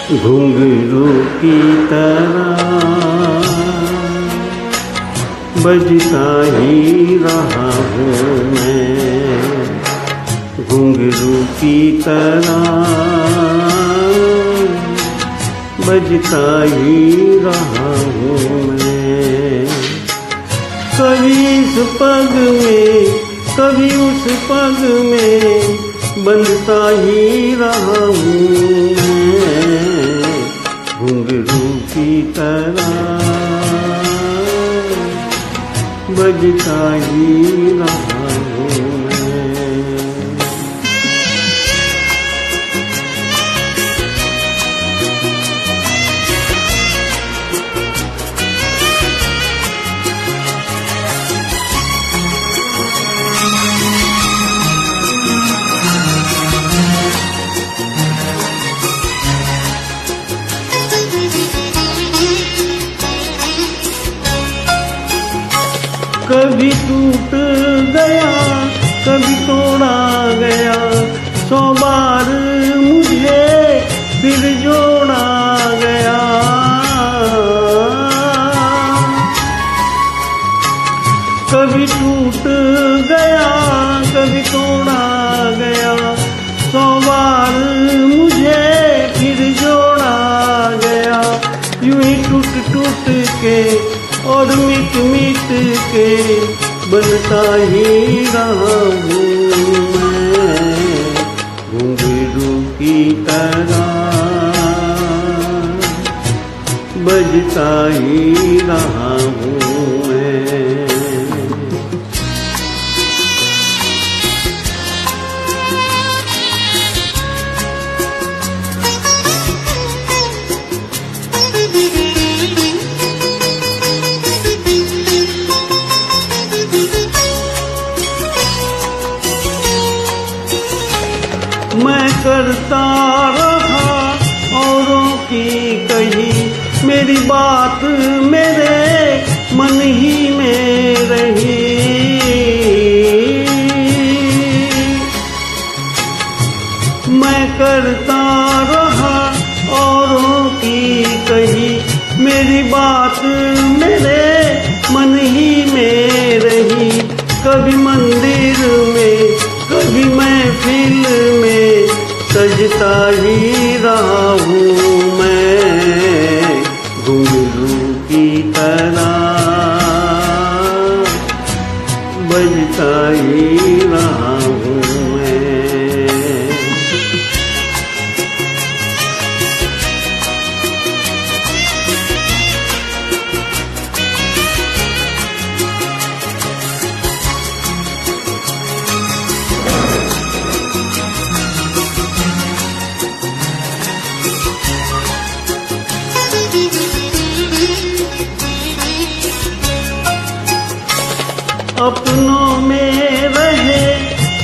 घुंघरू की तरह बजता ही रहा हूँ मैं, घुंघरू की तरह बजता ही रहा हूँ मैं। कभी इस पग में कभी उस पग में बंधता ही रहा हूँ मैं, घुंघरू की तरह बजता ही रहा हूँ मैं। कभी टूट गया कभी तोड़ा गया, 100 बार मुझे फिर जोड़ा गया। कभी टूट गया कभी तोड़ा गया, 100 बार मुझे फिर जोड़ा गया। यूं ही टूट टूट के और मिट मिट के बनता ही रहा हूँ मैं, घुंघरू की तरह बजता ही रहा हूँ मैं। मैं करता रहा औरों की कही, मेरी बात मेरे मन ही में रही। मैं करता रहा औरों की कही, मेरी बात मेरे मन ही में रही। कभी मंदिर में कभी महफिल में सजता ही रहा हूँ मैं, घुंघरू की तरह बजता ही रहा हूँ मैं। अपनों में रहे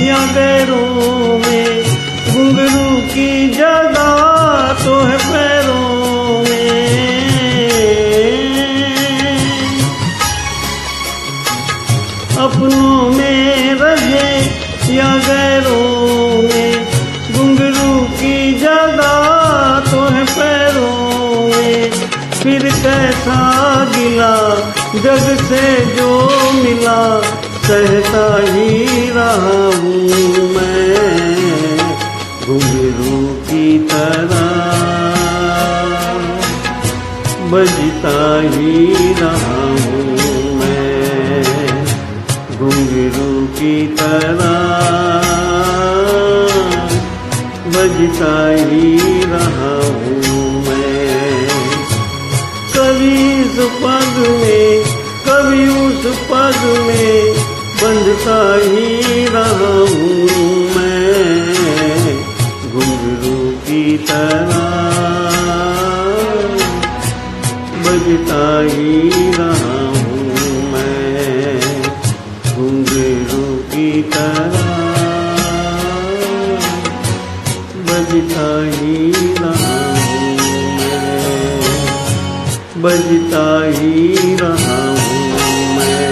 या गैरों में, घुंघरू की जगह तो है पैरों में। अपनों में रहे या गैरों में, घुंघरू की जगह तो है पैरों में। फिर कैसा गिला जग से जो मिला, सहता ही रहा हूँ मैं, घुंघरू की तरह बजता ही रहा हूँ मैं, घुंघरू की तरह बजता ही रहा हूँ मैं। कभी इस पग में कभी उस पग में बंधता ही रहा हूँ मैं, घुंघरू की तरह बजता ही रहा हूँ मैं, घुंघरू की तरह बजता ही रहा हूँ मैं, बजता ही रहा हूँ मैं,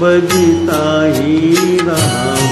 बजता ही रहा।